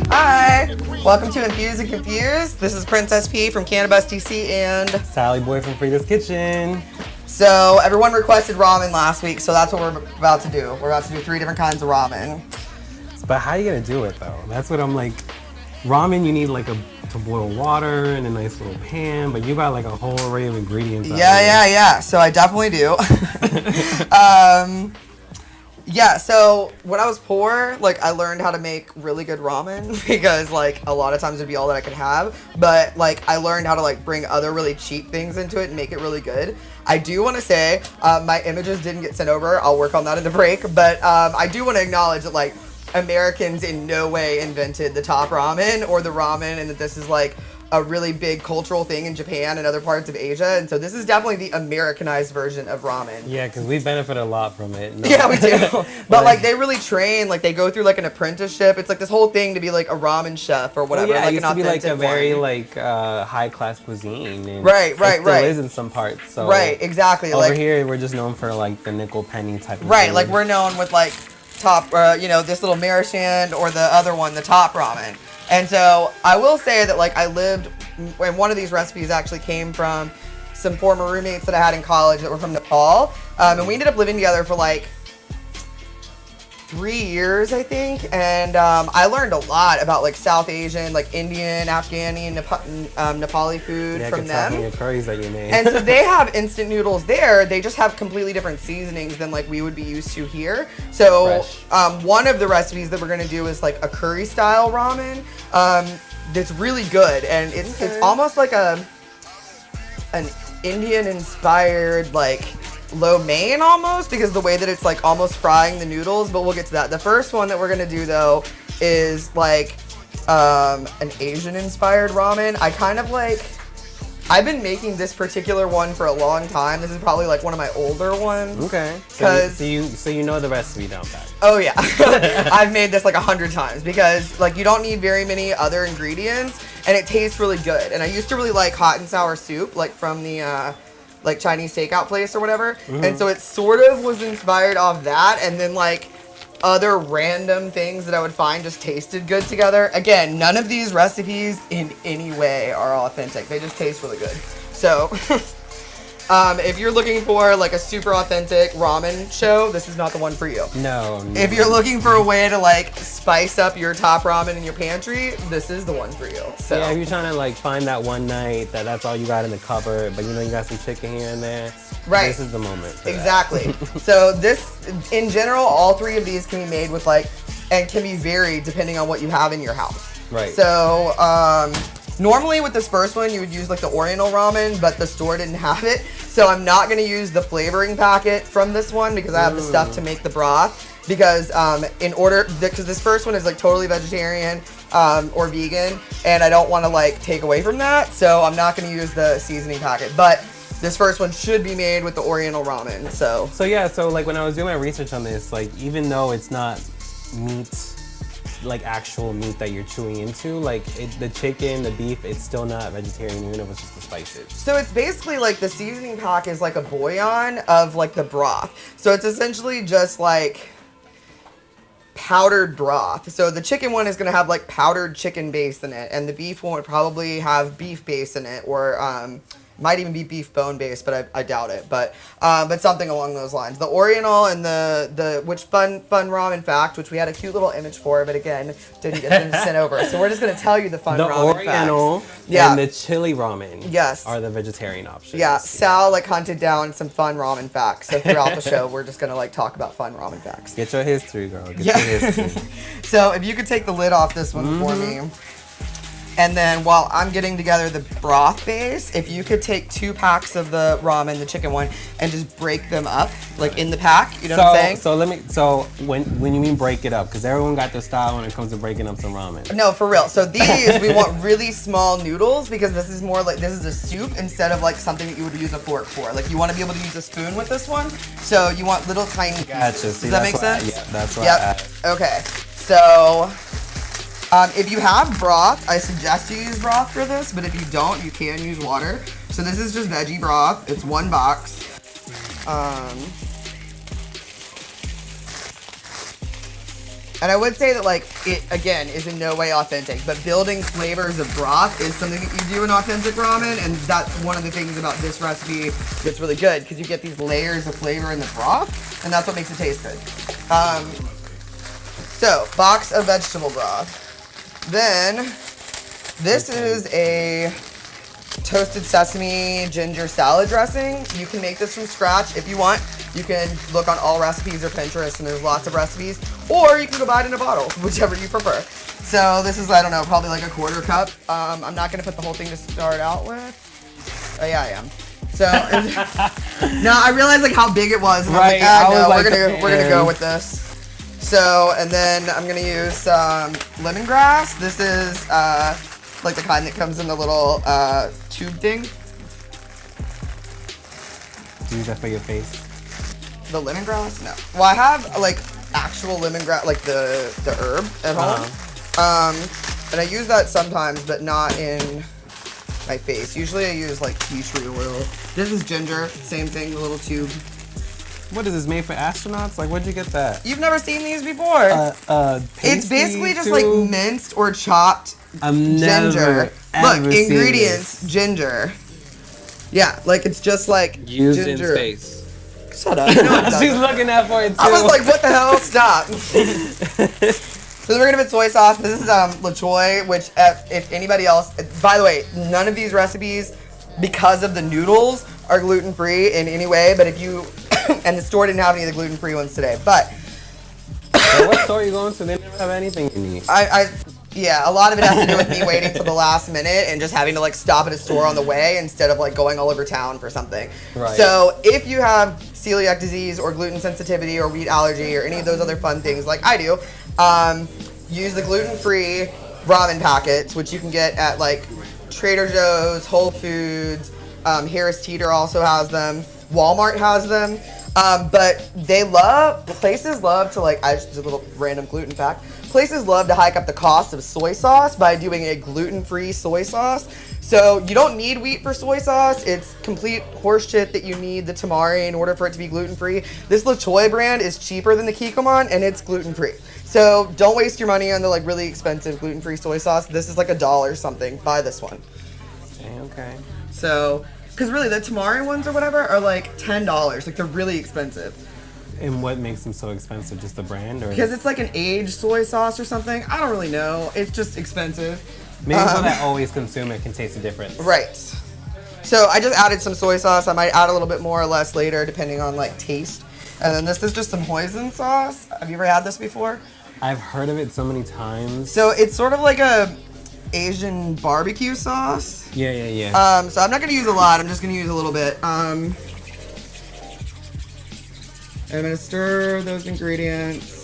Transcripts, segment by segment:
Hi, welcome to Infused and Confused. This is Princess P from Cannabis DC and Sally Boy from Frida's Kitchen. So everyone requested ramen last week, so that's what we're about to do. We're about to do 3 different kinds of ramen. But how are you gonna do it though? That's what I'm like. Ramen, you need like to boil water in a nice little pan, but you got like a whole array of ingredients. Yeah. So I definitely do. Yeah, so when I was poor, like I learned how to make really good ramen because like a lot of times it'd be all that I could have. But like I learned how to like bring other really cheap things into it and make it really good. I do want to say my images didn't get sent over. I'll work on that in the break. But I do want to acknowledge that like Americans in no way invented the top ramen or the ramen, and that this is like a really big cultural thing in Japan and other parts of Asia, and so this is definitely the Americanized version of ramen. Yeah, because we benefit a lot from it. No. Yeah, we do. But like they really train, like they go through like an apprenticeship. It's like this whole thing to be like a ramen chef or whatever. Well, yeah, like it used to be like a very one. like high class cuisine. And right. It still is in some parts. So right, exactly. Over like, here, we're just known for like the nickel penny type of right, food. like we're known with like top, this little Marishand or the other one, the top ramen. And so I will say that like I lived, and one of these recipes actually came from some former roommates that I had in college that were from Nepal. And we ended up living together for like 3 years, I think. And I learned a lot about like South Asian, like Indian, Afghani, Nepali food from them. Yeah, curries that you made. And so they have instant noodles there. They just have completely different seasonings than like we would be used to here. So one of the recipes that we're gonna do is like a curry style ramen. That's really good, and it's almost like an Indian inspired like lo mein almost, because the way that it's like almost frying the noodles, but we'll get to that. The first one that we're gonna do though is like an Asian inspired ramen. I've been making this particular one for a long time. This is probably like one of my older ones. Okay. So you know the recipe down pat. Oh yeah. I've made this like 100 times because like you don't need very many other ingredients and it tastes really good. And I used to really like hot and sour soup, like from the like Chinese takeout place or whatever. Mm-hmm. And so it sort of was inspired off that, and then like other random things that I would find just tasted good together. Again, none of these recipes in any way are authentic. They just taste really good. So if you're looking for like a super authentic ramen show, this is not the one for you. No. If you're looking for a way to like spice up your top ramen in your pantry, this is the one for you. So yeah, if you're trying to like find that one night that's all you got in the cupboard, but you know you got some chicken here and there. Right. This is the moment. Exactly. So this, in general, all 3 of these can be made with like, and can be varied depending on what you have in your house. Right. So normally with this first one, you would use like the Oriental ramen, but the store didn't have it. So I'm not going to use the flavoring packet from this one because I have the stuff to make the broth. Because because this first one is like totally vegetarian or vegan, and I don't want to like take away from that. So I'm not going to use the seasoning packet. But this first one should be made with the Oriental ramen. So like when I was doing my research on this, like even though it's not meat, like actual meat that you're chewing into, like the chicken, the beef, it's still not vegetarian even if it's just the spices. So it's basically like the seasoning pack is like a bouillon of like the broth. So it's essentially just like powdered broth. So the chicken one is going to have like powdered chicken base in it, and the beef one would probably have beef base in it, or might even be beef bone base, but I doubt it. But something along those lines. The Oriental and the which fun ramen fact, which we had a cute little image for, but again didn't get them sent over. So we're just gonna tell you the fun ramen facts. The Oriental and the chili ramen are the vegetarian options. Yeah, Sal like hunted down some fun ramen facts. So throughout the show, we're just gonna like talk about fun ramen facts. Get your history, girl. Get your history. So if you could take the lid off this one for me. And then while I'm getting together the broth base, if you could take 2 packs of the ramen, the chicken one, and just break them up, like in the pack, you know what I'm saying? So when you mean break it up, because everyone got their style when it comes to breaking up some ramen. No, for real. So these, we want really small noodles because this is more like, this is a soup instead of like something that you would use a fork for. Like you want to be able to use a spoon with this one, so you want little tiny pieces. Gotcha. Does that make sense? Yeah, that's right. Yep. Okay. So if you have broth, I suggest you use broth for this, but if you don't, you can use water. So this is just veggie broth. It's 1 box. And I would say that like it again is in no way authentic, but building flavors of broth is something that you do in authentic ramen, and that's one of the things about this recipe that's really good because you get these layers of flavor in the broth, and that's what makes it taste good. So box of vegetable broth. Then this is a toasted sesame ginger salad dressing. You can make this from scratch if you want. You can look on all recipes or Pinterest, and there's lots of recipes. Or you can go buy it in a bottle, whichever you prefer. So this is, I don't know, probably like a 1/4 cup. I'm not gonna put the whole thing to start out with. Oh yeah, I am. So no, I realized like how big it was, and Right, I'm like, I was we're gonna go with this. So, and then I'm gonna use some lemongrass. This is like the kind that comes in the little tube thing. Use that for your face. The lemongrass? No. Well, I have like actual lemongrass, like the herb at home. And I use that sometimes, but not in my face. Usually I use like tea tree oil. This is ginger, same thing, the little tube. What is this, made for astronauts? Like, where'd you get that? You've never seen these before? It's basically just like minced or chopped ginger. Look, ingredients, ginger. Yeah, like it's just like Used ginger. in space. Shut up. No, it doesn't. She's looking at for it too. I was like, what the hell? Stop. So then we're gonna put soy sauce. This is La Choy, which if anybody else, by the way, none of these recipes, because of the noodles, are gluten-free in any way. But if you, and the store didn't have any of the gluten-free ones today. But So what store are you going to? They never have anything you need. Yeah, a lot of it has to do with me waiting till the last minute and just having to like stop at a store on the way instead of like going all over town for something. Right. So if you have celiac disease or gluten sensitivity or wheat allergy or any of those other fun things like I do, use the gluten-free ramen packets, which you can get at like Trader Joe's, Whole Foods, Harris Teeter also has them, Walmart has them. But places love to like, I just did a little random gluten fact. Places love to hike up the cost of soy sauce by doing a gluten-free soy sauce. So you don't need wheat for soy sauce. It's complete horseshit that you need the tamari in order for it to be gluten-free. This La Choy brand is cheaper than the Kikkoman and it's gluten-free. So don't waste your money on the like really expensive gluten-free soy sauce. This is like $1 something. Buy this one. Okay. So, because really the tamari ones or whatever are like $10. Like they're really expensive. And what makes them so expensive? Just the brand, or Because it's like an aged soy sauce or something. I don't really know. It's just expensive. maybe people that always consume it can taste the difference. Right. So I just added some soy sauce. I might add a little bit more or less later, depending on like taste. And then this is just some hoisin sauce. Have you ever had this before? I've heard of it so many times. So it's sort of like a Asian barbecue sauce. Yeah. So I'm not gonna use a lot. I'm just gonna use a little bit. I'm gonna stir those ingredients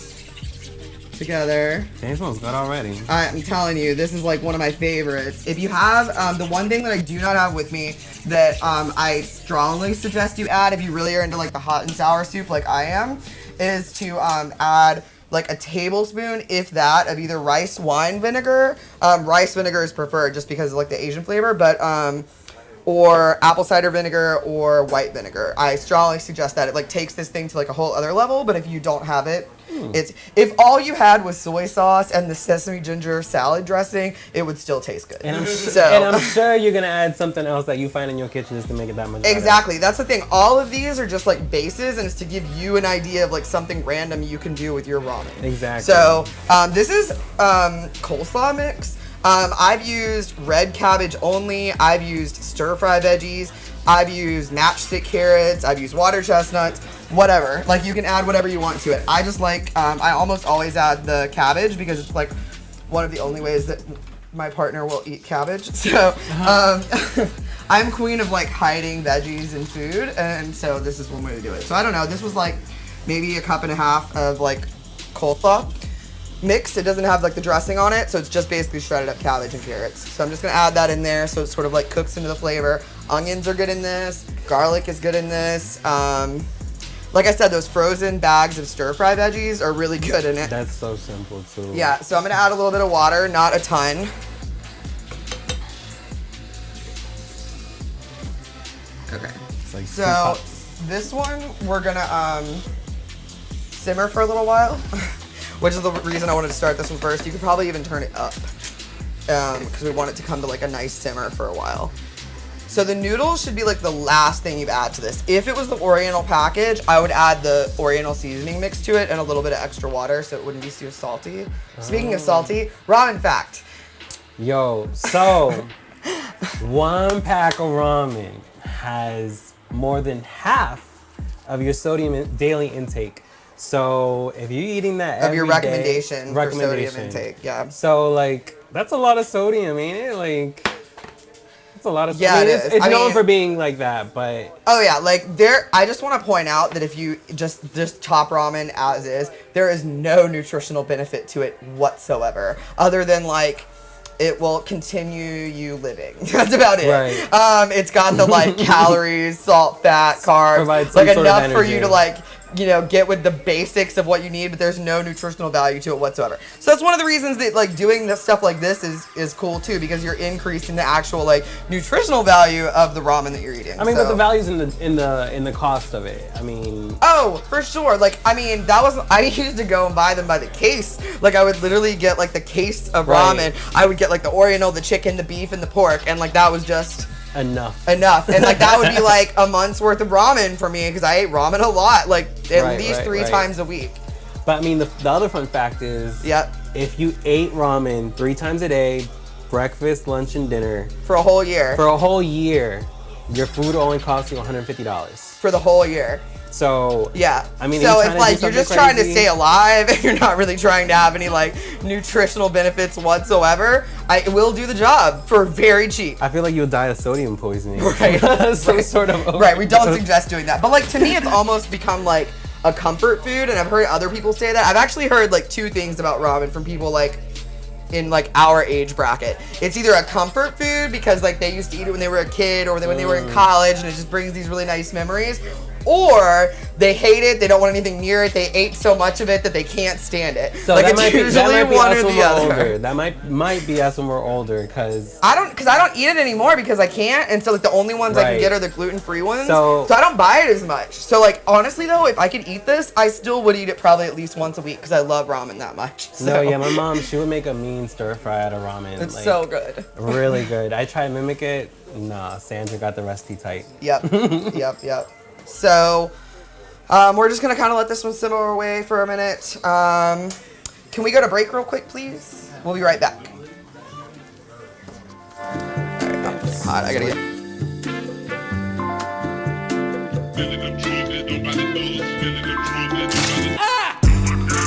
together. It smells good already. I'm telling you, this is like one of my favorites. If you have, the one thing that I do not have with me that I strongly suggest you add if you really are into like the hot and sour soup like I am, is to add like a tablespoon, if that, of either rice wine vinegar. Rice vinegar is preferred just because of like the Asian flavor, but or apple cider vinegar or white vinegar. I strongly suggest that. It like takes this thing to like a whole other level, but if you don't have it, it's, if all you had was soy sauce and the sesame ginger salad dressing, it would still taste good. And I'm, So- and I'm sure you're gonna add something else that you find in your kitchen just to make it that much better. Exactly. That's the thing. All of these are just like bases, and it's to give you an idea of like something random you can do with your ramen. Exactly. So this is coleslaw mix. I've used red cabbage only. I've used stir fry veggies. I've used matchstick carrots. I've used water chestnuts. Whatever. Like you can add whatever you want to it. I just like, I almost always add the cabbage because it's like one of the only ways that my partner will eat cabbage. So I'm queen of like hiding veggies in food, and so this is one way to do it. So I don't know. This was like maybe a cup and a half of like coleslaw mix. It doesn't have like the dressing on it, so it's just basically shredded up cabbage and carrots. So I'm just gonna add that in there so it sort of like cooks into the flavor. Onions are good in this. Garlic is good in this. Like I said, those frozen bags of stir fry veggies are really good in it. That's so simple too. Yeah, so I'm gonna add a little bit of water, not a ton. Okay. It's like 2 So cups. this one we're gonna simmer for a little while. which is the reason I wanted to start this one first. You could probably even turn it up because we want it to come to like a nice simmer for a while. So the noodles should be like the last thing you add to this. If it was the Oriental package, I would add the Oriental seasoning mix to it and a little bit of extra water so it wouldn't be too salty. Speaking of salty, ramen fact. Yo, so 1 pack of ramen has more than half of your sodium daily intake. So if you're eating that Of your every day- recommendation for sodium intake, yeah. So like that's a lot of sodium, ain't it? Like it's a lot of Yeah, sodium. it is. It's I known mean- for being like that, but Oh yeah, like there, I just want to point out that if you just top ramen as is, there is no nutritional benefit to it whatsoever, other than like, it will continue you living. That's about it. Right. It's got the like calories, salt, fat, carbs, Provides some like sort of enough for you energy. to like, you know, get with the basics of what you need, but there's no nutritional value to it whatsoever. So that's one of the reasons that like doing this stuff like this is cool too, because you're increasing the actual like nutritional value of the ramen that you're eating. I mean, So- but the value's in the cost of it. I mean, Oh, for sure. Like, I mean, I used to go and buy them by the case. Like, I would literally get like the case of Right. ramen. I would get like the Oriental, the chicken, the beef, and the pork, and like that was just enough. enough. And like that would be like a month's worth of ramen for me because I ate ramen a lot, like at Right, least right, 3 right. times a week. But I mean, the other fun fact is, Yep. if you ate ramen 3 times a day, breakfast, lunch, and dinner, For a whole year. for a whole year, your food only costs you $150. For the whole year. So Yeah. I mean, so are you if trying to like do you're something just trying to crazy? stay alive and you're not really trying to have any like nutritional benefits whatsoever, it will do the job for very cheap. I feel like you'll die of sodium poisoning. Right. Some Right. sort of. Right, we don't suggest doing that. But like to me, it's almost become like a comfort food, and I've heard other people say that. I've actually heard like 2 things about ramen from people like in like our age bracket. It's either a comfort food because like they used to eat it when they were a kid or when they were in college, and it just brings these really nice memories. Or they hate it, they don't want anything near it, they ate so much of it that they can't stand it. So like that it's might be usually one us or when the we're other. older. That might be us when we're older, because I don't eat it anymore because I can't, and so like the only ones I can Right. get are the gluten-free ones. So- So I don't buy it as much. So like honestly though, if I could eat this, I still would eat it probably at least once a week because I love ramen that much. So no, yeah, my mom, she would make a mean stir fry out of ramen. it's like, so good. really good. I tried to mimic it. Nah, Sandra got the recipe tight. Yep, yep. So we're just gonna kind of let this one simmer away for a minute. Can we go to break real quick, please? We'll be right back. Alright, it's hot. I gotta get. Feeling the trumpet, nobody knows. Feeling the trumpet, nobody.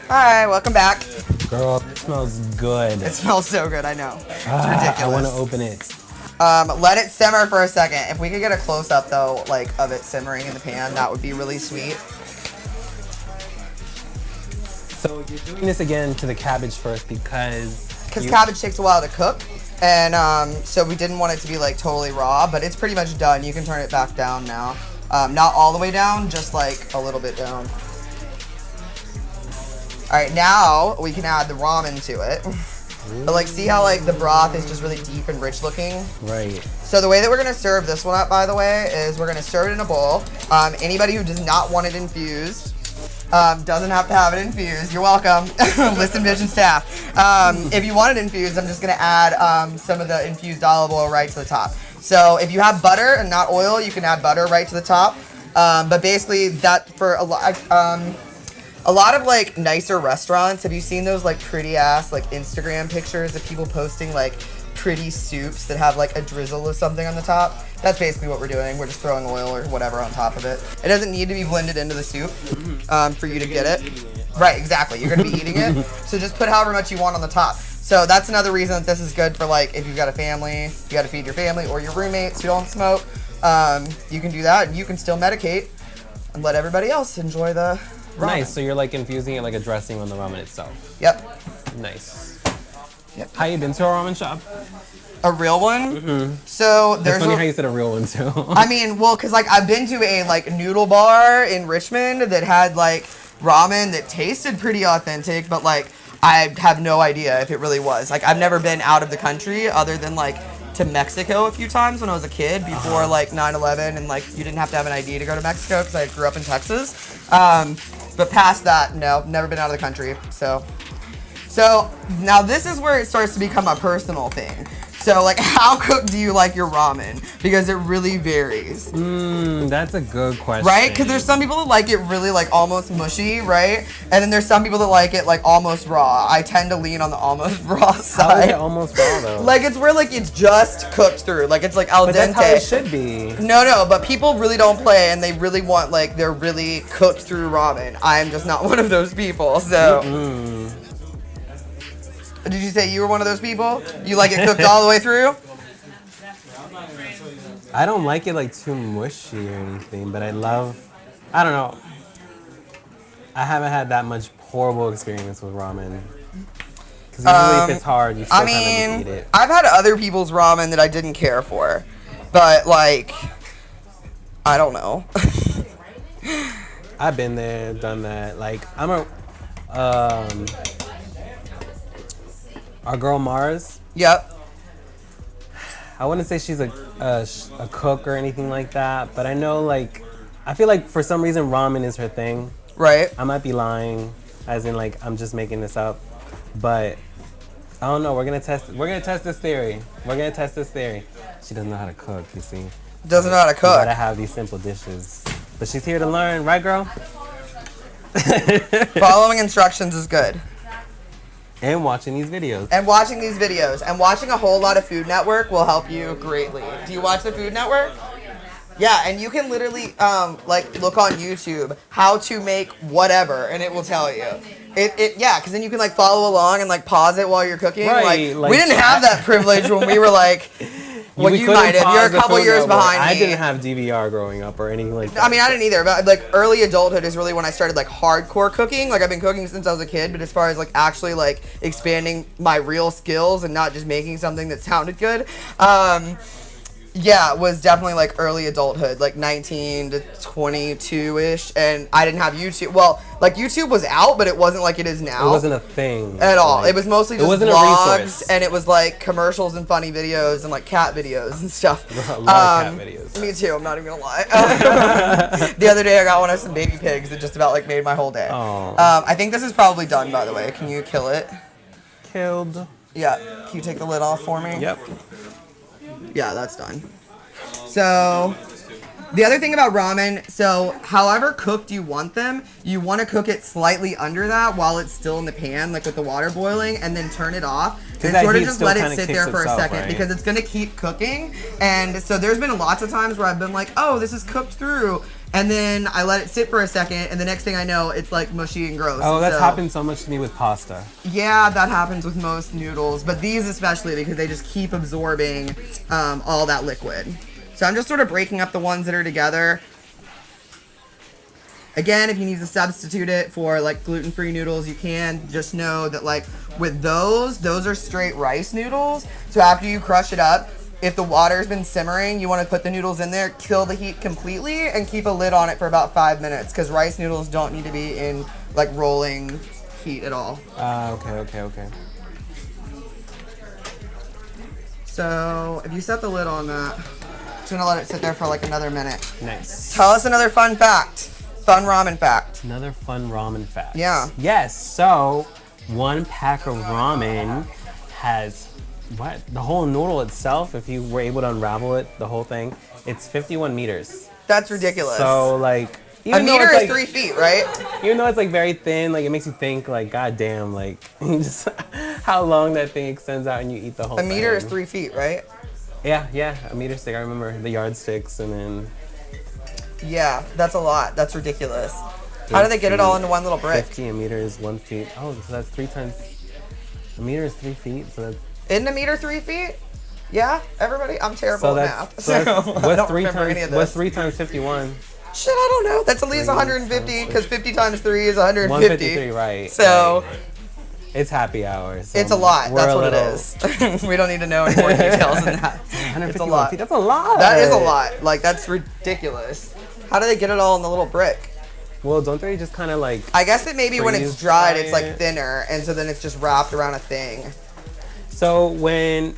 Hi, welcome back. Girl, it smells good. It smells so good, I know. It's I ridiculous. want to open it. Let it simmer for a second. If we could get a close-up, though, like, of it simmering in the pan, that would be really sweet. So you're doing this again to the cabbage first because Cabbage takes a while to cook, and so we didn't want it to be, like, totally raw, but it's pretty much done. You can turn it back down now. Not all the way down, just, like, a little bit down. All right, now we can add the ramen to it. But like, see how like the broth is just really deep and rich looking? Right. So the way that we're gonna serve this one up, by the way, is we're gonna serve it in a bowl. Anybody who does not want it infused, doesn't have to have it infused. You're welcome. Listen, Vision staff. If you want it infused, I'm just gonna add some of the infused olive oil right to the top. So if you have butter and not oil, you can add butter right to the top. But basically that for a lot of like nicer restaurants, have you seen those like pretty ass like Instagram pictures of people posting like pretty soups that have like a drizzle of something on the top? That's basically what we're doing. We're just throwing oil or whatever on top of it. It doesn't need to be blended into the soup for you to get it. Right, exactly. You're gonna be eating it. So just put however much you want on the top. So that's another reason that this is good for like if you've got a family, you gotta feed your family or your roommates who don't smoke. You can do that and you can still medicate and let everybody else enjoy the ramen. Nice. So you're like infusing it like a dressing on the ramen itself. Yep. Nice. Yep. How you been to a ramen shop? A real one? So there's It's funny how you said a real one too. I mean, well, cause like I've been to a like noodle bar in Richmond that had like ramen that tasted pretty authentic, but like I have no idea if it really was. Like I've never been out of the country other than like to Mexico a few times when I was a kid before like 9/11 and like you didn't have to have an ID to go to Mexico because I grew up in Texas. But past that, no, never been out of the country. So now this is where it starts to become a personal thing. So like, how cooked do you like your ramen? Because it really varies. That's a good question. Right? Because there's some people that like it really like almost mushy, right? And then there's some people that like it like almost raw. I tend to lean on the almost raw side. How is it almost raw though? Like it's where like it's just cooked through. Like it's like al but dente. that's how it should be. No, but people really don't play and they really want like they're really cooked through ramen. I'm just not one of those people, so. Did you say you were one of those people? You like it cooked all the way through? I don't like it like too mushy or anything, but I don't know. I haven't had that much horrible experience with ramen. Because usually if it's hard, you still kind of just eat it. I've had other people's ramen that I didn't care for. But like, I don't know. I've been there, done that. Like, our girl Mars. Yep. I wouldn't say she's a cook or anything like that, but I know like, I feel like for some reason ramen is her thing. Right. I might be lying, as in like I'm just making this up, but I don't know. We're gonna test this theory. She doesn't know how to cook, you see. Doesn't know how to You cook. gotta have these simple dishes, but she's here to learn, right, girl? Following instructions is good. And watching these videos. And watching these videos. And watching a whole lot of Food Network will help you greatly. Do you watch the Food Network? Yeah, and you can literally like look on YouTube how to make whatever, and it will tell you. Yeah, because then you can like follow along and like pause it while you're cooking. Right, Like we didn't have that privilege when we were like. Well, you might have. You're a couple years behind me. I didn't have DVR growing up or anything like that. I mean, I didn't either, but like early adulthood is really when I started like hardcore cooking. Like I've been cooking since I was a kid, but as far as like actually like expanding my real skills and not just making something that sounded good, yeah, it was definitely like early adulthood, like 19 to 22-ish, and I didn't have YouTube. Well, like YouTube was out, but it wasn't like it is now. It wasn't a thing. At all. Like, it was mostly just wasn't a vlogs, resource. and it was like commercials and funny videos and like cat videos and stuff. A lot of cat videos. Me too, I'm not even gonna lie. The other day I got one of some baby pigs that just about like made my whole day. Oh. I think this is probably done, by the way. Can you kill it? Killed. Yeah. Can you take the lid off for me? Yep. Yeah, that's done. So, the other thing about ramen, so however cooked you want them, you want to cook it slightly under that while it's still in the pan, like with the water boiling, and then turn it off. And that sort of heat just still let it kinda sit kicks there for a itself, second right? because it's going to keep cooking. And so there's been lots of times where I've been like, oh, this is cooked through. And then I let it sit for a second, and the next thing I know, it's like mushy and gross. Oh, that's So- happened so much to me with pasta. Yeah, that happens with most noodles, but these especially because they just keep absorbing all that liquid. So I'm just sort of breaking up the ones that are together. Again, if you need to substitute it for like gluten-free noodles, you can. Just know that like with those are straight rice noodles. So after you crush it up, if the water's been simmering, you want to put the noodles in there, kill the heat completely, and keep a lid on it for about 5 minutes because rice noodles don't need to be in like rolling heat at all. Okay. So if you set the lid on that, just gonna let it sit there for like another minute. Nice. Tell us another fun fact. Fun ramen fact. Another fun ramen fact. Yeah. Yes. So, one pack of ramen has the whole noodle itself. If you were able to unravel it, the whole thing, it's 51 meters. That's ridiculous. So like, a meter is 3 feet, right? Even though it's like very thin, like it makes you think like, god damn, like just how long that thing extends out and you eat the whole A thing. meter is 3 feet, right? Yeah, a meter stick. I remember the yardsticks and then. Yeah, that's a lot. That's ridiculous. How do they get it all into one little brick? 50 a meter is 1 feet. Oh, so that's 3 times. A meter is 3 feet, so that's. Isn't a meter 3 feet? Yeah, everybody? I'm terrible So at that's, math. so that's I what's don't 3 remember any of times? this. What's 3 times 51? Shit, I don't know. That's at least 150 because 50 times 3 is 150. 153, right? So right. It's happy hour. So it's a lot. we're That's a what little- it is. We don't need to know any more details than that. 151 It's a lot. feet. That's a lot. That is a lot. Like, that's ridiculous. How do they get it all in the little brick? Well, don't they just kind of like? I guess that maybe when it's freeze dried, dry it's like it? thinner, and so then it's just wrapped around a thing. So when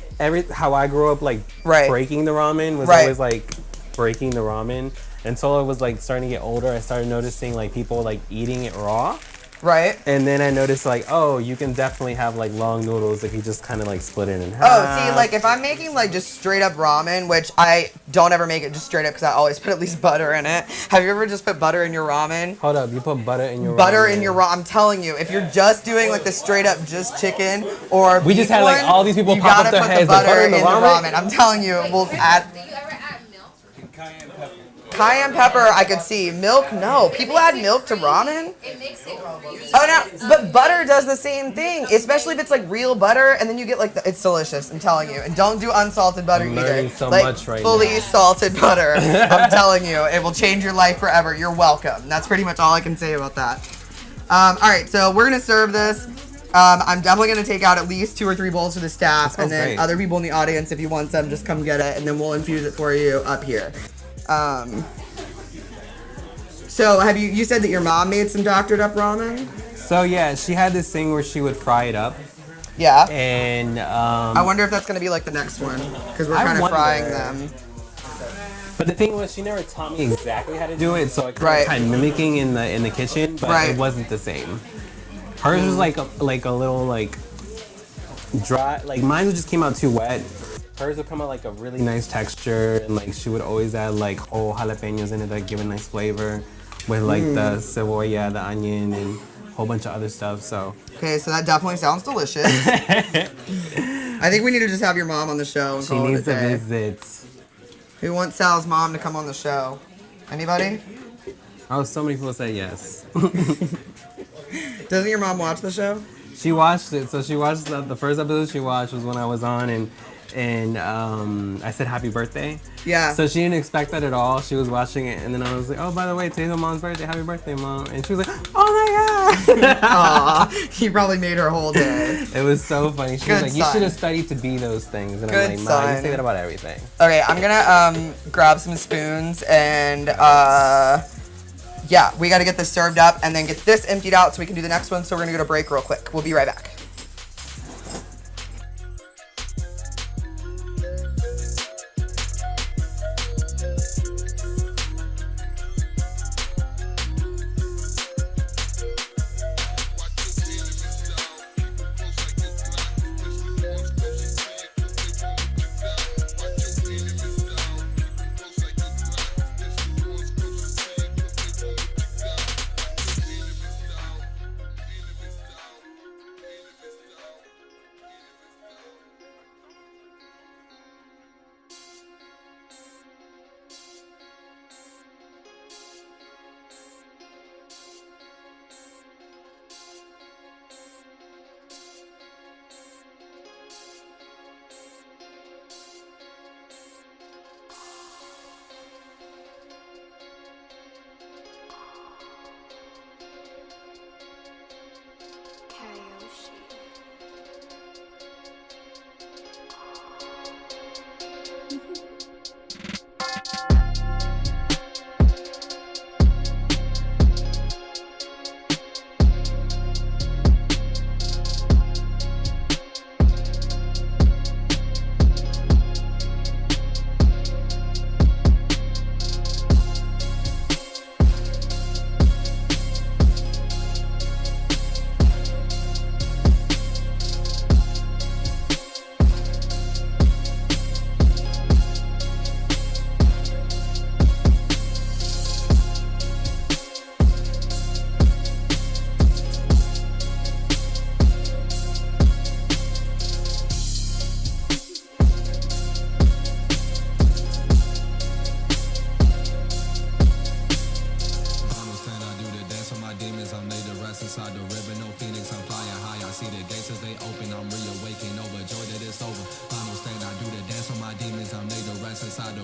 how I grew up like Right. breaking the ramen was Right. always like breaking the ramen. Until I was like starting to get older, I started noticing like people like eating it raw. Right? And then I noticed like, oh, you can definitely have like long noodles if you just kind of like split it in half. Oh, see, like if I'm making like just straight up ramen, which I don't ever make it just straight up because I always put at least butter in it. Have you ever just put butter in your ramen? Hold up, you put butter in your Butter ramen. in your ramen. I'm telling you, if you're just doing like the straight up just chicken or We just beef had, like, one, all these people you pop up gotta their put heads, the like, butter butter in the ramen? I'm telling you, we'll add Do you ever add milk? cayenne pepper. I could see milk. No, people add milk to ramen. It makes it roll. Oh no, but butter does the same thing, especially if it's like real butter, and then you get like it's delicious. I'm telling you, and don't do unsalted butter I'm either. learning so like much right fully now. salted butter. I'm telling you, it will change your life forever. You're welcome. That's pretty much all I can say about that. All right, so we're gonna serve this. I'm definitely gonna take out at least 2 or 3 bowls for the staff, That and sounds then great. other people in the audience, if you want some, just come get it, and then we'll infuse it for you up here. So have you said that your mom made some doctored up ramen? So yeah, she had this thing where she would fry it up, Yeah. and I wonder if that's gonna be like the next one, because we're I kind of wonder. frying them. but the thing was, she never taught me exactly how to do it, so I Right. kind of mimicking in the kitchen, but Right. it wasn't the same. Hers was like a little like dry, like mine just came out too wet. Hers would come out like a really nice texture, and like she would always add like whole jalapenos in it that give a nice flavor, with like the cebolla, the onion, and a whole bunch of other stuff. So Okay, so that definitely sounds delicious. I think we need to just have your mom on the show and she call it a needs to day. visit. Who wants Sal's mom to come on the show? Anybody? Oh, so many people said yes. Doesn't your mom watch the show? She watched it. So she watched the first episode she watched was when I was on, and I said happy birthday. Yeah. So she didn't expect that at all. She was watching it, and then I was like, oh, by the way, today's my mom's birthday. Happy birthday, mom. And she was like, oh my god. Aw, he probably made her whole day. It was so funny. She Good was like, you son. should have studied to be those things. And Good I'm like, Ma, you son. say that about everything. Okay, I'm gonna grab some spoons and yeah, we gotta get this served up and then get this emptied out so we can do the next one. So we're gonna go to break real quick. We'll be right back.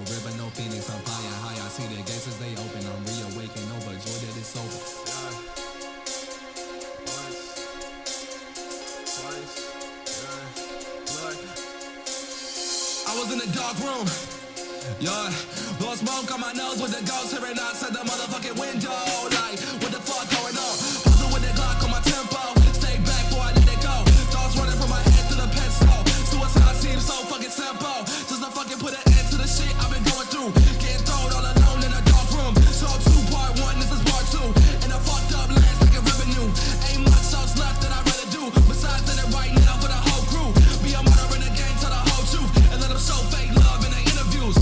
real river, no phoenix, I'm flying high. I see the gates as they open, I'm reawakened, overjoyed that it's over. I was in the dark room. Yeah, blow smoke on my nose with the ghost hearing outside the motherfucking window. Like, what the fuck going on? Hustle with the Glock on my tempo. Stay back before I let it go. Thoughts running from my head to the pencil. Suicide seems so fucking simple. Just to fucking put an end to the shit I've been going through. Getting thrown all alone in a dark room. So 2 part 1, this is part 2. And a fucked up lands like a revenue. Ain't much else left that I'd rather do. Besides in it right now for the whole crew. Be a martyr in the game, tell the whole truth. And let them show fake love in their interviews.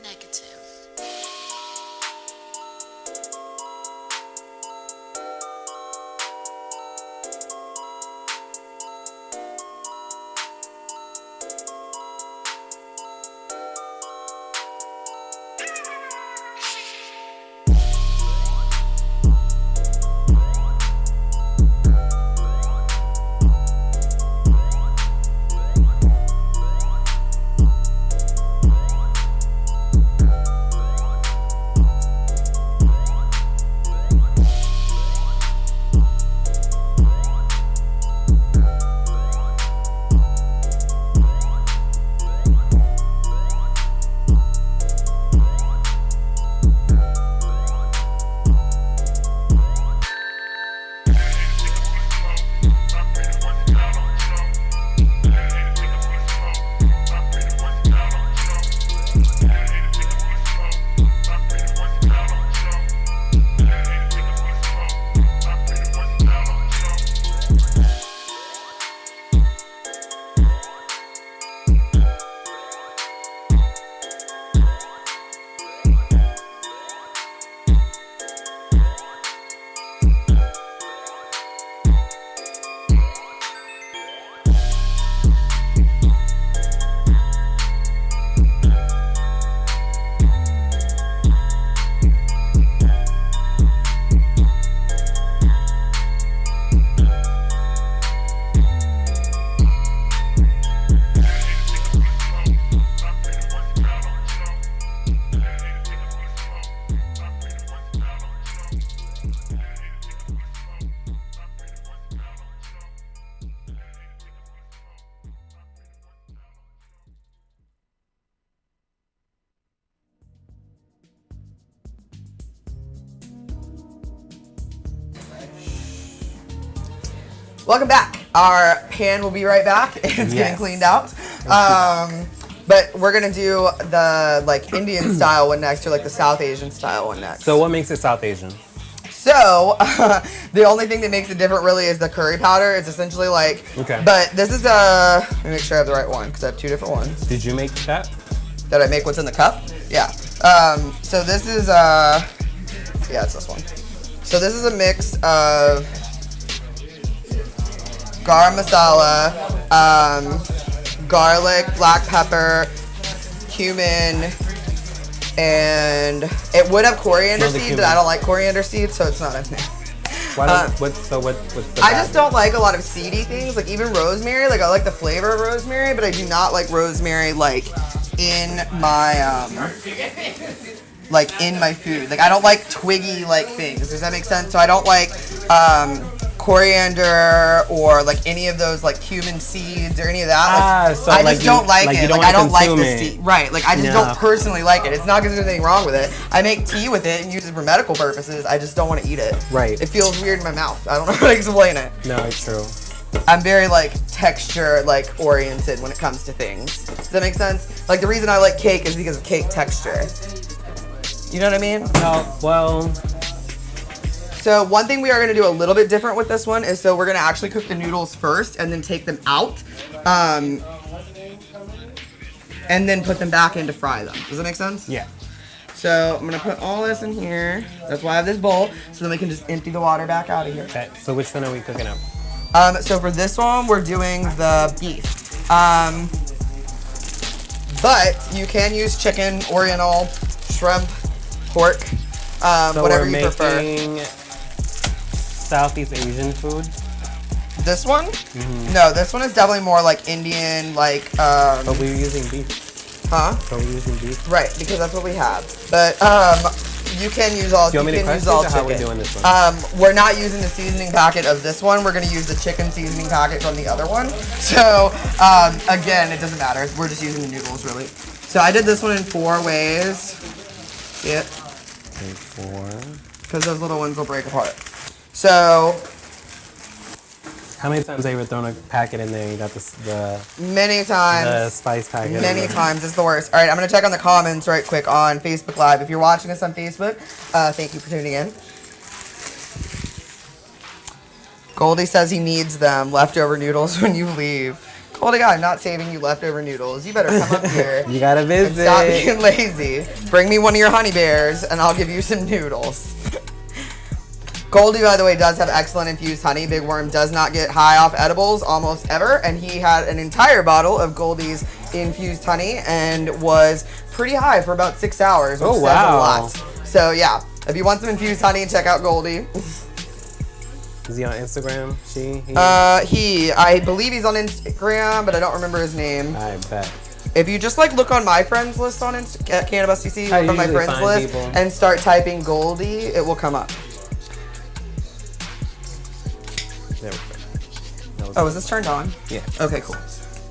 Negative. Welcome back. Our pan will be right back. It's getting Yes. cleaned out. But we're gonna do the like Indian style one next, or like the South Asian style one next. So what makes it South Asian? So the only thing that makes it different really is the curry powder. It's essentially like, Okay. But this is let me make sure I have the right one because I have 2 different ones. Did you make that? Did I make what's in the cup? Yeah. So this is yeah, it's this one. So this is a mix of garam masala, garlic, black pepper, cumin, and it would have coriander Smell the seeds, cumin. but I don't like coriander seeds, so it's not in there. Why what's the I just don't like a lot of seedy things, like even rosemary. Like I like the flavor of rosemary, but I do not like rosemary like in my in my food. Like I don't like twiggy like things. Does that make sense? So I don't like coriander or like any of those like cumin seeds or any of that. Like, so I like just don't like you it. don't Like I don't like consume the it. seed. Right. Like I just No. don't personally like it. It's not because there's anything wrong with it. I make tea with it and use it for medical purposes. I just don't want to eat it. Right. It feels weird in my mouth. I don't know how to explain it. No, it's true. I'm very like texture like oriented when it comes to things. Does that make sense? Like the reason I like cake is because of cake texture. You know what I mean? No, well, So one thing we are gonna do a little bit different with this one is so we're gonna actually cook the noodles first and then take them out. and then put them back in to fry them. Does that make sense? Yeah. So I'm gonna put all this in here. That's why I have this bowl, so then we can just empty the water back out of here. Okay, so which one are we cooking up? So for this one, we're doing the beef. But you can use chicken, oriental, shrimp, pork, So whatever we're you prefer. making Southeast Asian food. This one? No, this one is definitely more like Indian, like, But we're using beef. huh? So we're using beef. Right, because that's what we have. But you can use all. Do you want me to can use question all or how we're chicken. doing this one? We're not using the seasoning packet of this one. We're gonna use the chicken seasoning packet from the other one. So again, it doesn't matter. We're just using the noodles really. So I did this one in 4 ways. See it? Okay, 4. Because those little ones will break apart. So How many times have you ever thrown a packet in there and you got the many times. the spice packet? Many times. It's the worst. All right, I'm going to check on the comments right quick on Facebook Live. If you're watching us on Facebook, thank you for tuning in. Goldie says he needs them leftover noodles when you leave. Goldie, I'm not saving you leftover noodles. You better come up here You gotta and visit. stop being lazy. Bring me one of your honey bears and I'll give you some noodles. Goldie, by the way, does have excellent infused honey. Big Worm does not get high off edibles almost ever, and he had an entire bottle of Goldie's infused honey and was pretty high for about 6 hours, which Oh, says wow. a lot. So yeah, if you want some infused honey, check out Goldie. Is he on Instagram? He? I believe he's on Instagram, but I don't remember his name. I bet. If you just like look on my friends list on at Cannabis CC, I look on my usually friends find list, people. and start typing Goldie, it will come up. There we go. That was Oh, is this turned on? Yeah. Okay, cool.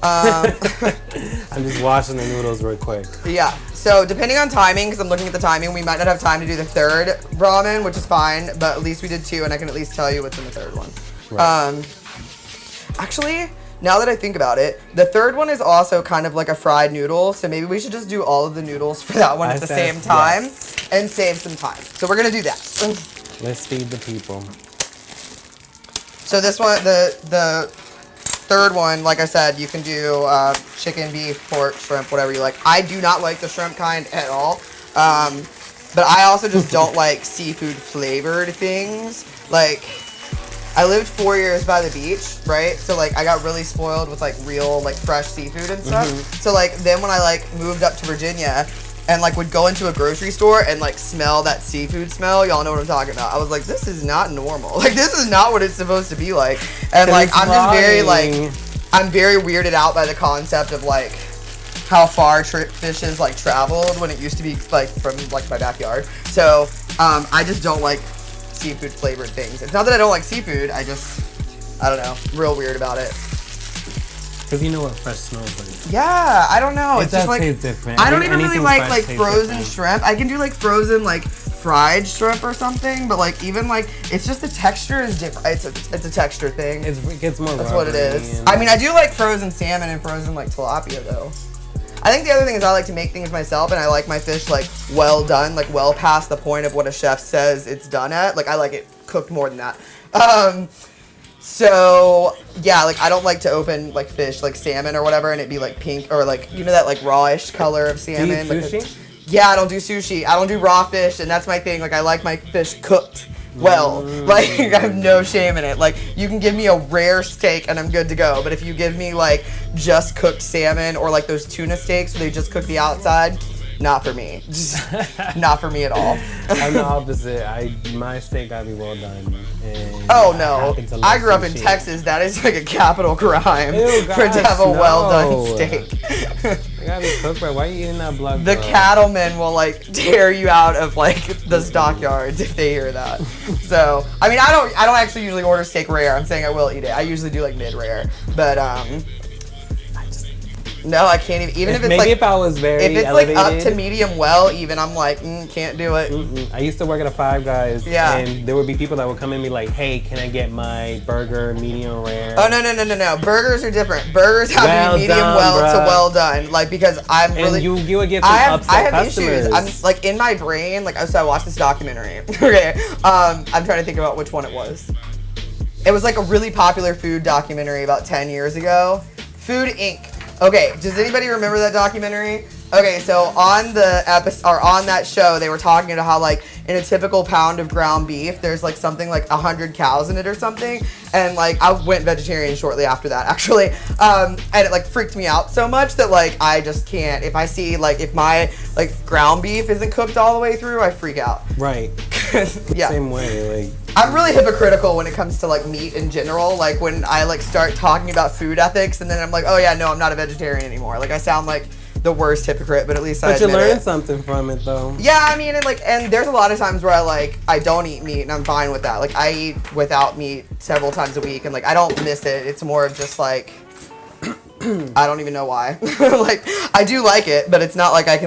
I'm just washing the noodles real quick. Yeah, so depending on timing, because I'm looking at the timing, we might not have time to do the third ramen, which is fine, but at least we did 2, and I can at least tell you what's in the third one. Right. Actually, now that I think about it, the third one is also kind of like a fried noodle, so maybe we should just do all of the noodles for that one I at the said same time yes. and save some time. So we're gonna do that. Let's feed the people. So this one, the third one, like I said, you can do chicken, beef, pork, shrimp, whatever you like. I do not like the shrimp kind at all. But I also just don't like seafood flavored things. Like, I lived 4 years by the beach, right? So like I got really spoiled with like real like fresh seafood and stuff. So like then when I like moved up to Virginia and like would go into a grocery store and like smell that seafood smell, y'all know what I'm talking about. I was like, this is not normal. Like this is not what it's supposed to be like. And like I'm just very like, I'm very weirded out by the concept of like how far fishes like traveled when it used to be like from like my backyard. So I just don't like seafood flavored things. It's not that I don't like seafood, I don't know, real weird about it. Because you know what fresh smells like. Yeah, I don't know. It It's does just like taste different. I don't even really Anything like fresh tastes frozen different. shrimp. I can do like frozen like fried shrimp or something, but like even like it's just the texture is different. It's a texture thing. It gets more That's what it rubbery is. and- I mean, I do like frozen salmon and frozen like tilapia though. I think the other thing is I like to make things myself, and I like my fish like well done, like well past the point of what a chef says it's done at. Like I like it cooked more than that. So yeah, like I don't like to open like fish, like salmon or whatever, and it be like pink or like you know that like rawish color of Do you salmon. eat Like, sushi? yeah, I don't do sushi. I don't do raw fish, and that's my thing. Like I like my fish cooked well. Like I have no shame in it. Like you can give me a rare steak and I'm good to go. But if you give me like just cooked salmon or like those tuna steaks where they just cook the outside, not for me. Just not for me at all. I'm the opposite. My steak gotta be well done. And Oh I no! happen to love I grew up in sushi. Texas. That is like a capital crime Ew, for to gosh, have a well done no. steak. It gotta be cooked right. Why are you eating that blood? The bro? cattlemen will like tear you out of like the stockyards if they hear that. So I mean I don't actually usually order steak rare. I'm saying I will eat it. I usually do like mid rare, but no, I can't even if it's Maybe like if I was very if it's elevated, like up to medium well even I'm like can't do it. I used to work at a Five Guys, Yeah. and there would be people that would come in and be like, "Hey, can I get my burger medium rare?" Oh no. Burgers are different. Burgers have to Well be medium done, well to bruh. well done. Like because I'm And really you would get some I have upset customers. issues. I'm like in my brain, like so I watched this documentary. Okay. I'm trying to think about which one it was. It was like a really popular food documentary about 10 years ago. Food Inc. Okay, does anybody remember that documentary? Okay, so on the episode or on that show, they were talking about how like in a typical pound of ground beef, there's like something like 100 cows in it or something, and like I went vegetarian shortly after that actually, and it like freaked me out so much that like I just can't. If I see like if my like ground beef isn't cooked all the way through, I freak out. Right. Yeah. Same way. Like I'm really hypocritical when it comes to like meat in general. Like when I like start talking about food ethics, and then I'm like, oh yeah, no, I'm not a vegetarian anymore. Like I sound like the worst hypocrite, but at least I admit you learn it. something from it though. Yeah, I mean, and there's a lot of times where I don't eat meat, and I'm fine with that. Like I eat without meat several times a week, and like I don't miss it. It's more of just like I don't even know why. Like I do like it, but it's not like I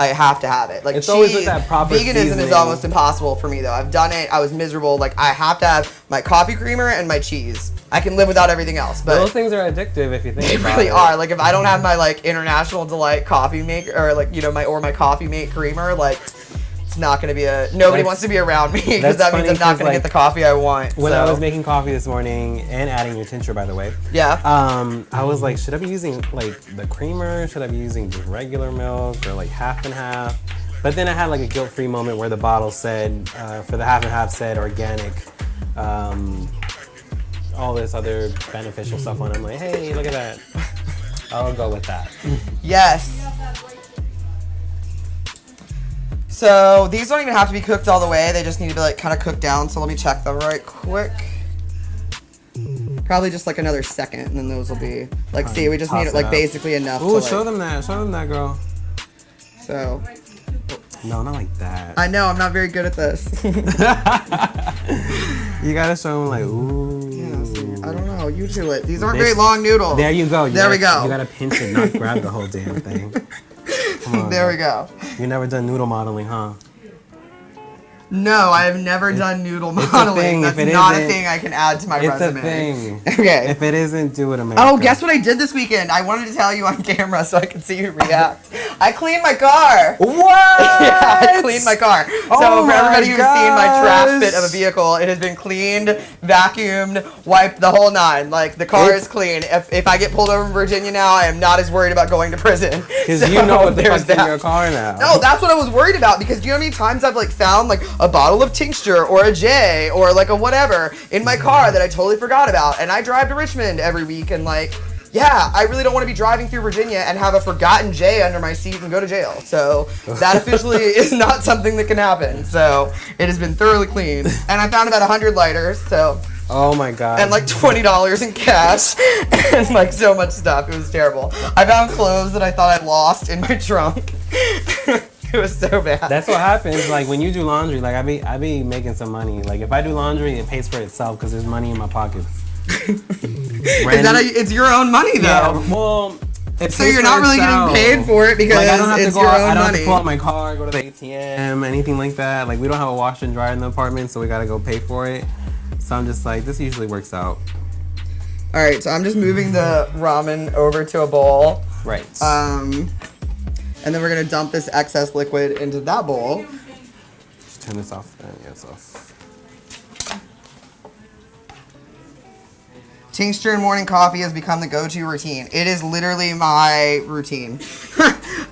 have to have it. Like It's cheese, always with that proper veganism is seasoning. almost impossible for me though. I've done it. I was miserable. Like I have to have my coffee creamer and my cheese. I can live without everything else, but Those things are addictive if you think they about really it. are. Like if I don't have my like International Delight coffee maker or like my coffee mate creamer, like it's not gonna be nobody wants to be around me because that's that means funny I'm not 'cause, gonna like, get the coffee I want. When so. I was making coffee this morning and adding your tincture, by the way, Yeah. I was like, should I be using like the creamer? Should I be using just regular milk or like half and half? But then I had like a guilt-free moment where the bottle said, for the half and half said organic, all this other beneficial stuff on it. I'm like, hey, look at that. I'll go with that. Yes. So these don't even have to be cooked all the way. They just need to be like kind of cooked down. So let me check them right quick. Probably just like another second, and then those will be like. See, we just Toss need it it like up. basically enough. Ooh, to, show like, them that. Show them that, girl. So No, not like that. I know I'm not very good at this. You gotta show them like, ooh. Yeah, see, I don't know. You do it. These aren't This- very long noodles. There you go. There we go. You gotta pinch it, not grab the whole damn thing. Come on. There we go. You never done noodle modeling, huh? No, I have never done noodle It's a modeling. thing. That's If it not a isn't- thing I can add to my It's resume. a thing. Okay. If it isn't, do it, America. Oh, guess what I did this weekend? I wanted to tell you on camera so I could see you react. I cleaned my car. What? Yeah, I cleaned my car. So Oh for everybody my who's seen my trash pit gosh. of a vehicle, it has been cleaned, vacuumed, wiped, the whole nine. Like the car It's- is clean. If I get pulled over in Virginia now, I am not as worried about going to prison. Because So you know what the there's fuck's in that. your car now. No, that's what I was worried about because do you know how many times I've like found like a bottle of tincture or a J or like a whatever in my car that I totally forgot about, and I drive to Richmond every week, and like, yeah, I really don't want to be driving through Virginia and have a forgotten J under my seat and go to jail. So that officially is not something that can happen. So it has been thoroughly cleaned, and I found about 100 lighters. So. Oh my god. And like $20 in cash and like so much stuff. It was terrible. I found clothes that I thought I lost in my trunk. It was so bad. That's what happens. Like when you do laundry, like I be making some money. Like if I do laundry, it pays for itself because there's money in my pockets. It's your own money though. Yeah, well, it So pays you're for not really itself. getting paid for it because Like I don't have it's to go your out, own I don't have money. to pull out my car, go to the ATM, anything like that. Like we don't have a washer and dryer in the apartment, so we gotta go pay for it. So I'm just like, this usually works out. All right, so I'm just moving the ramen over to a bowl. Right. And then we're gonna dump this excess liquid into that bowl. Just turn this off. Yeah, it's off. Tincture and morning coffee has become the go-to routine. It is literally my routine.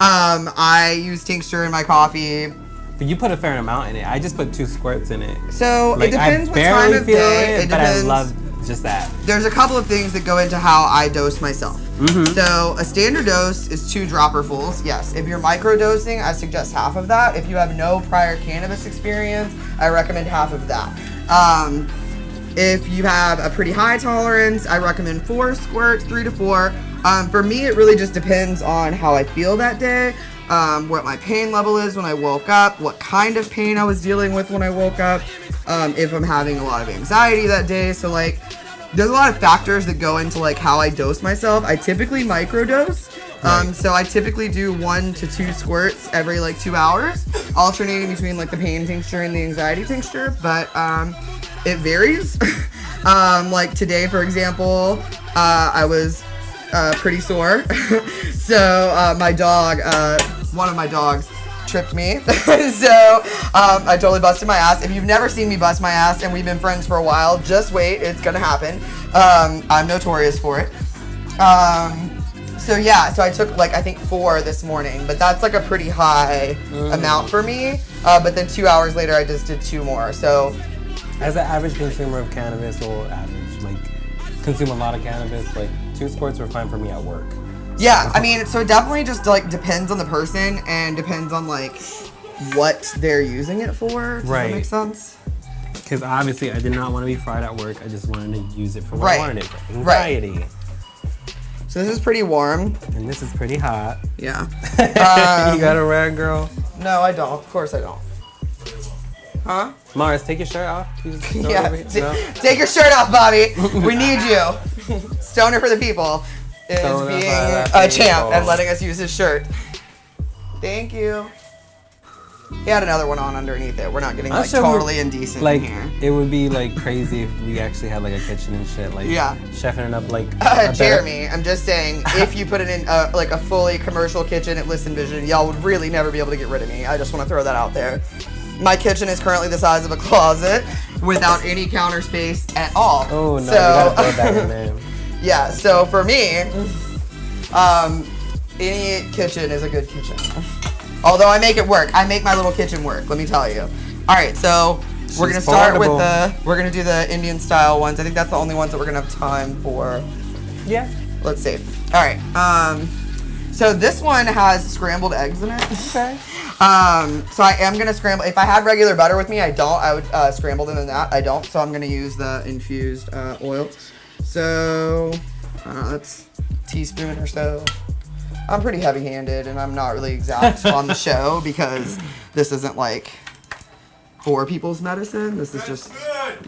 I use tincture in my coffee. But you put a fair amount in it. I just put 2 squirts in it. So Like it depends I what barely time of feel day. it, It but I depends. love just that. There's a couple of things that go into how I dose myself. So a standard dose is 2 dropperfuls. Yes, if you're microdosing, I suggest half of that. If you have no prior cannabis experience, I recommend half of that. If you have a pretty high tolerance, I recommend 4 squirts, 3 to 4. For me, it really just depends on how I feel that day, what my pain level is when I woke up, what kind of pain I was dealing with when I woke up, if I'm having a lot of anxiety that day. So like, there's a lot of factors that go into like how I dose myself. I typically microdose. So I typically do 1 to 2 squirts every like 2 hours, alternating between like the pain tincture and the anxiety tincture. But it varies. Like today, for example, I was pretty sore. So my dog, one of my dogs, tripped me. So I totally busted my ass. If you've never seen me bust my ass and we've been friends for a while, just wait, it's gonna happen. I'm notorious for it. So yeah, so I took like I think 4 this morning, but that's like a pretty high amount for me. But then 2 hours later, I just did 2 more. So as an average consumer of cannabis, or average, like, consume a lot of cannabis, like, 2 squirts were fine for me at work. yeah, I mean, so it definitely just like depends on the person and depends on like what they're using it for. Does that make sense? Because obviously I did not want to be fried at work. I just wanted to use it for what I wanted it for. Anxiety. So this is pretty warm. And this is pretty hot. Yeah. You got a rag, girl? No, I don't. Of course I don't. Huh? Mars, take your shirt off. You just throw it Yeah. over here? No? Take your shirt off, Bobby. We need you. Stoner for the people is Stoner being for the a champ people. and letting us use his shirt. Thank you. He had another one on underneath it. We're not getting like totally indecent Like, in here. it would be like crazy if we actually had like a kitchen and shit. Like, chefing it up like. Jeremy, I'm just saying, if you put it in like a fully commercial kitchen at Listen Vision, y'all would really never be able to get rid of me. I just want to throw that out there. My kitchen is currently the size of a closet without any counter space at all. Oh no, so, you gotta throw that in there. Yeah, so for me, any kitchen is a good kitchen. Although I make it work. I make my little kitchen work, let me tell you. All right, so we're gonna start with we're gonna do the Indian style ones. I think that's the only ones that we're gonna have time for. Yeah. Let's see. All right, so this one has scrambled eggs in it. Okay. So I am gonna scramble. If I had regular butter with me, I would scramble them in that. I don't, so I'm gonna use the infused oil. So that's a teaspoon or so. I'm pretty heavy-handed, and I'm not really exact on the show because this isn't like for people's medicine. This is just,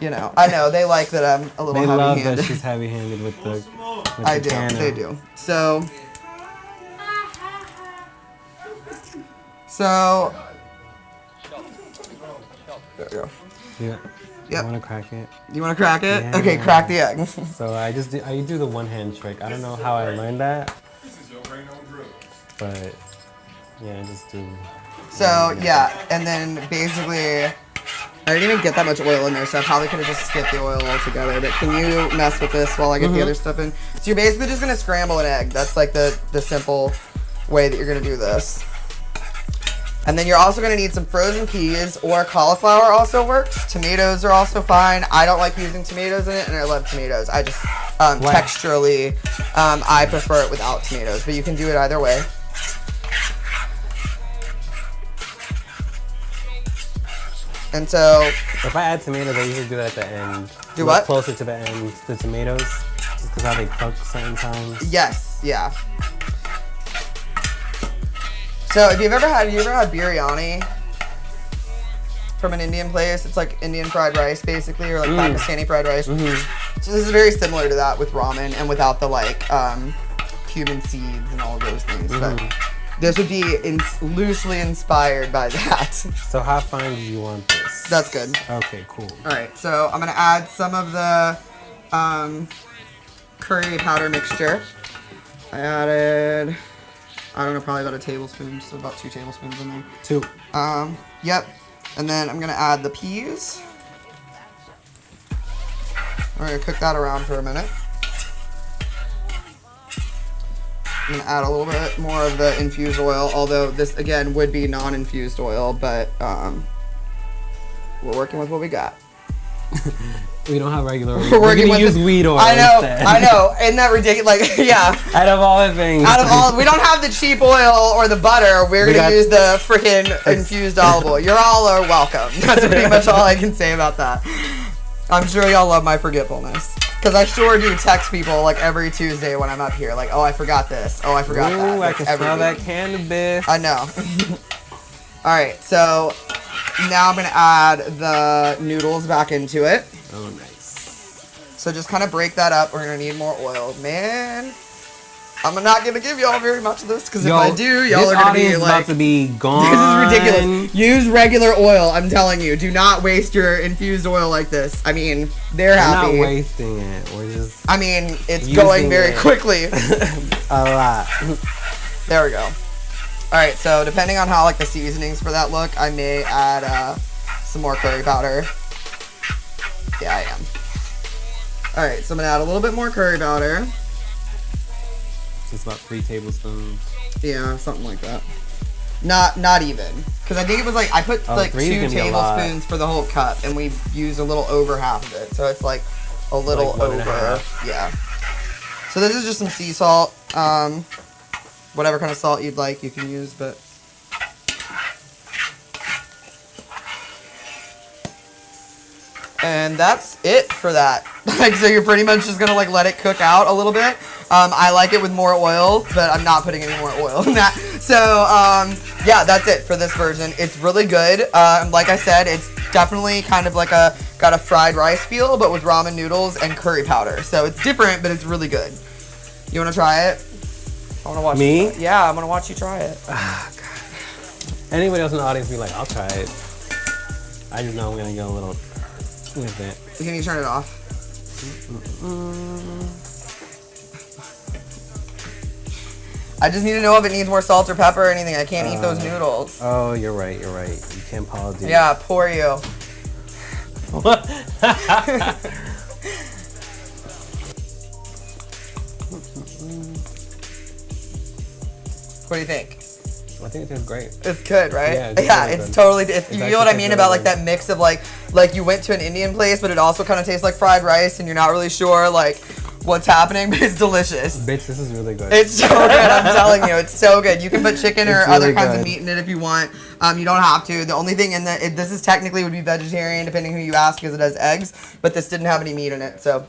you know. I know they like that I'm a little They heavy-handed. love that she's heavy-handed with the. I do. They do. So. There we go. Yeah. Yep. I want to crack it. You want to crack it? Yeah. Okay, crack the egg. So I do the one-hand trick. I don't know how I learned that. But yeah, I just do. So yeah, and then basically, I didn't even get that much oil in there, so I probably could have just skipped the oil altogether. But can you mess with this while I get the other stuff in? So you're basically just gonna scramble an egg. That's like the simple way that you're gonna do this. And then you're also gonna need some frozen peas, or cauliflower also works. Tomatoes are also fine. I don't like using tomatoes in it, and I love tomatoes. I just texturally, I prefer it without tomatoes, but you can do it either way. And so, if I add tomatoes, I usually do that at the end. Do what? Closer to the end, the tomatoes, just because how they cook certain times. Yes, yeah. So, if you've ever had biryani from an Indian place? It's like Indian fried rice, basically, or like Pakistani fried rice. So this is very similar to that with ramen, and without the like cumin seeds and all of those things. But this would be loosely inspired by that. So how fine do you want this? That's good. Okay, cool. All right, so I'm gonna add some of the curry powder mixture. I added, I don't know, probably about a tablespoon, so about 2 tablespoons in there. 2. Yep. And then I'm gonna add the peas. We're gonna cook that around for a minute. I'm gonna add a little bit more of the infused oil, although this again would be non-infused oil, but we're working with what we got. We don't have regular oil. We're working gonna with use weed oil I know, instead. I know. Isn't that ridiculous? Like, yeah. Out of all the things. Out of all, we don't have the cheap oil or the butter. We're gonna use the freaking infused olive oil. You're all are welcome. That's pretty much all I can say about that. I'm sure y'all love my forgetfulness. Because I sure do text people like every Tuesday when I'm up here. Like, oh, I forgot this. Oh, I forgot that. Ooh, Like, I can every smell week. that cannabis. I know. All right, so now I'm gonna add the noodles back into it. Oh, nice. So just kind of break that up. We're gonna need more oil, man. I'm not gonna give y'all very much of this because if I do, y'all are gonna be like, about to be gone. this is ridiculous. Use regular oil. I'm telling you, do not waste your infused oil like this. I mean, they're happy. We're not wasting it. We're just. I mean, it's going very quickly. A lot. There we go. All right, so depending on how like the seasonings for that look, I may add some more curry powder. Yeah, I am. All right, so I'm gonna add a little bit more curry powder. It's about 3 tablespoons. Yeah, something like that. Not even, because I think it was like I put like 3 is 2 gonna be a lot. tablespoons for the whole cup, and we used a little over half of it, so it's like a little Like 1 and a over. half. Yeah. So this is just some sea salt. Whatever kind of salt you'd like, you can use, but. And that's it for that. Like, so you're pretty much just gonna like let it cook out a little bit. I like it with more oil, but I'm not putting any more oil in that. So yeah, that's it for this version. It's really good. Like I said, it's definitely kind of like got a fried rice feel, but with ramen noodles and curry powder. So it's different, but it's really good. You wanna try it? I wanna watch Me? you try it. Yeah, I'm gonna watch you try it. Anybody else in the audience be like, I'll try it. I just know I'm gonna go a little with it. Can you turn it off? I just need to know if it needs more salt or pepper or anything. I can't eat those noodles. Oh, you're right. You can't Paul do. Yeah, poor you. What? What do you think? I think it tastes great. It's good, right? Yeah, it's Yeah, really it's good. totally. You actually know what I tastes mean really about like good. that mix of like you went to an Indian place, but it also kind of tastes like fried rice, and you're not really sure like what's happening, but it's delicious. Bitch, this is really good. It's so good. I'm telling you, it's so good. You can put chicken or It's other really kinds of good. meat in it if you want. You don't have to. The only thing in this is technically would be vegetarian, depending who you ask, because it has eggs. But this didn't have any meat in it, so.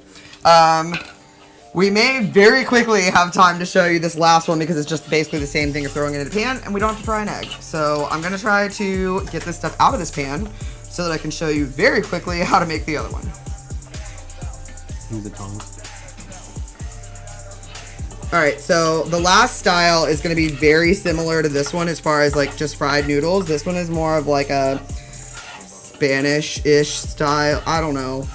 We may very quickly have time to show you this last one because it's just basically the same thing as throwing it in a pan, and we don't have to fry an egg. So I'm gonna try to get this stuff out of this pan so that I can show you very quickly how to make the other one. Use the tongs. All right, so the last style is gonna be very similar to this one as far as like just fried noodles. This one is more of like a Spanish-ish style. I don't know.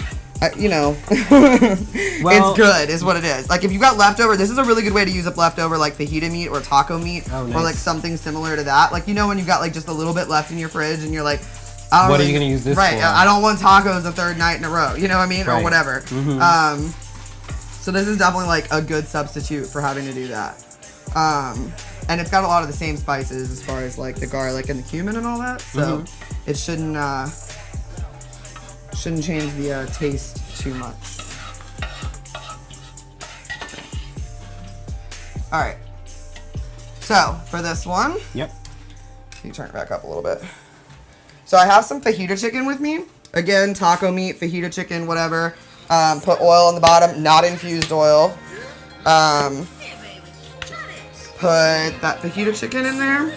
You know, Well- it's good is what it is. Like if you got leftover, this is a really good way to use up leftover like fajita meat or taco meat Oh, or nice. like something similar to that. Like, you know, when you've got like just a little bit left in your fridge and you're like, I don't What are really- you gonna use this right, for? I don't want tacos a third night in a row. You know what I mean? Or Right. whatever. Mhm. So this is definitely like a good substitute for having to do that. And it's got a lot of the same spices as far as like the garlic and the cumin and all that. So it shouldn't change the taste too much. All right. So for this one, Yep. can you turn it back up a little bit? So I have some fajita chicken with me. Again, taco meat, fajita chicken, whatever. Put oil on the bottom, not infused oil. Put that fajita chicken in there.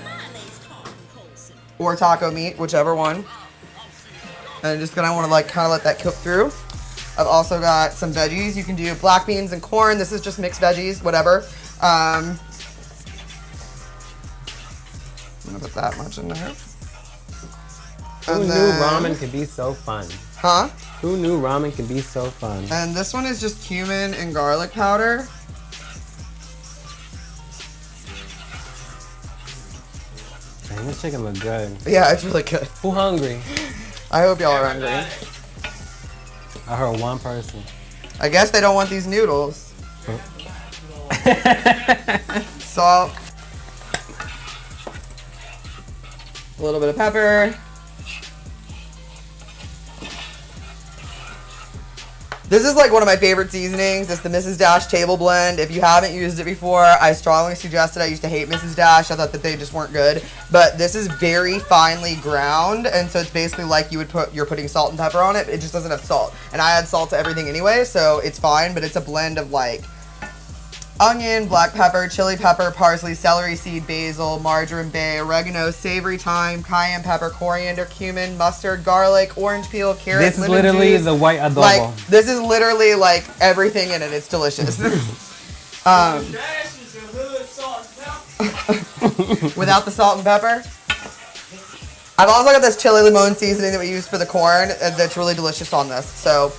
Or taco meat, whichever one. And just gonna wanna like kinda let that cook through. I've also got some veggies. You can do black beans and corn. This is just mixed veggies, whatever. I'm gonna put that much in there. Who And knew then- ramen could be so fun? Huh? Who knew ramen could be so fun? And this one is just cumin and garlic powder. Dang, this chicken look good. Yeah, it's really good. Who hungry? I hope y'all are hungry. I heard one person. I guess they don't want these noodles. Salt. A little bit of pepper. This is like one of my favorite seasonings. It's the Mrs. Dash Table Blend. If you haven't used it before, I strongly suggest it. I used to hate Mrs. Dash. I thought that they just weren't good. But this is very finely ground, and so it's basically like you're putting salt and pepper on it. It just doesn't have salt. And I add salt to everything anyway, so it's fine, but it's a blend of like onion, black pepper, chili pepper, parsley, celery seed, basil, marjoram, bay, oregano, savory thyme, cayenne pepper, coriander, cumin, mustard, garlic, orange peel, carrot, This is lemon literally juice. the white adobo. Like, this is literally like everything in it. It's delicious. Without the salt and pepper. I've also got this chili limon seasoning that we use for the corn that's really delicious on this. So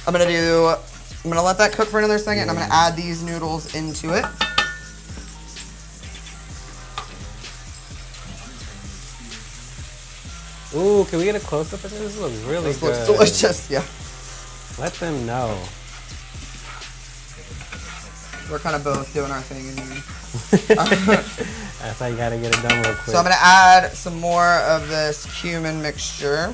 I'm gonna let that cook for another second, and I'm gonna add these noodles into it. Ooh, can we get a close up of this? This looks really This good. looks delicious, yeah. Let them know. We're kind of both doing our thing in here. That's how you gotta get it done real quick. So I'm gonna add some more of this cumin mixture.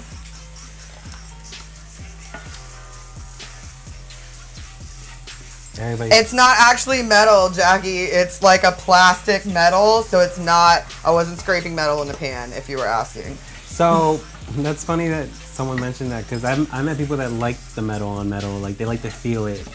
It's not actually metal, Jackie. It's like a plastic metal, so it's not. I wasn't scraping metal in the pan, if you were asking. So that's funny that someone mentioned that because I met people that like the metal on metal, like they like to feel it.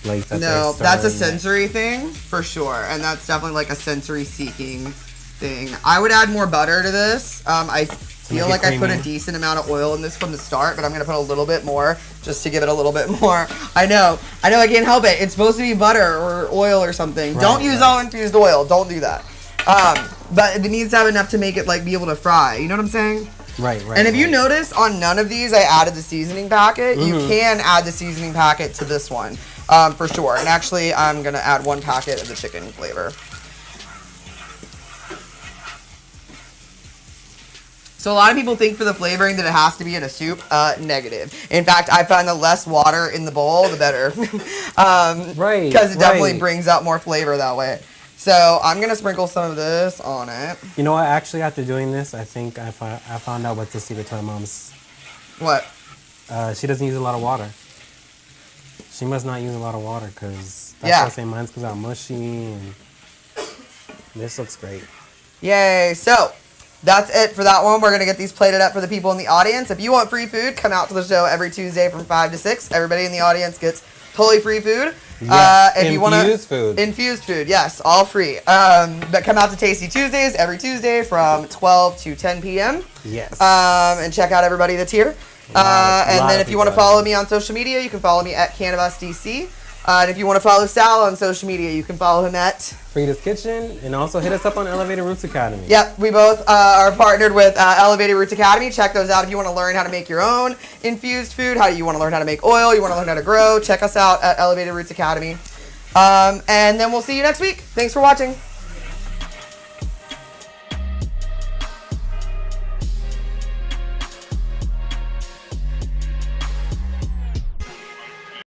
Like that. No, that's a sensory thing for sure, and that's definitely like a sensory seeking thing. I would add more butter to this. I feel like I put a decent amount of oil in this from the start, but I'm gonna put a little bit more just to give it a little bit more. I know, I can't help it. It's supposed to be butter or oil or something. Right, Don't use all infused oil. Don't do that. But it needs to have enough to make it like be able to fry. You know what I'm saying? Right. And if you notice, on none of these, I added the seasoning packet. You can add the seasoning packet to this one, for sure. And actually, I'm gonna add 1 packet of the chicken flavor. So a lot of people think for the flavoring that it has to be in a soup. Negative. In fact, I find the less water in the bowl, the better. Right. Because it definitely brings out more flavor that way. So I'm going to sprinkle some of this on it. You know what? Actually, after doing this, I think I found out what's the secret to my mom's. What? She doesn't use a lot of water. She must not use a lot of water because that's why I say mine's because I'm mushy and this looks great. Yay. So that's it for that one. We're going to get these plated up for the people in the audience. If you want free food, come out to the show every Tuesday from 5 to 6. Everybody in the audience gets totally free food. Yes. If you wanna, infused food. Infused food, yes, all free. But come out to Tasty Tuesdays every Tuesday from 12 to 10 p.m. Yes. And check out everybody that's here. And then if you want to follow me on social media, you can follow me at CannabisDC. And if you want to follow Sal on social media, you can follow him at Frida's Kitchen, and also hit us up on Elevated Roots Academy. Yep, we both are partnered with Elevated Roots Academy. Check those out if you want to learn how to make your own infused food, how you want to learn how to make oil, you want to learn how to grow. Check us out at Elevated Roots Academy. And then we'll see you next week. Thanks for watching.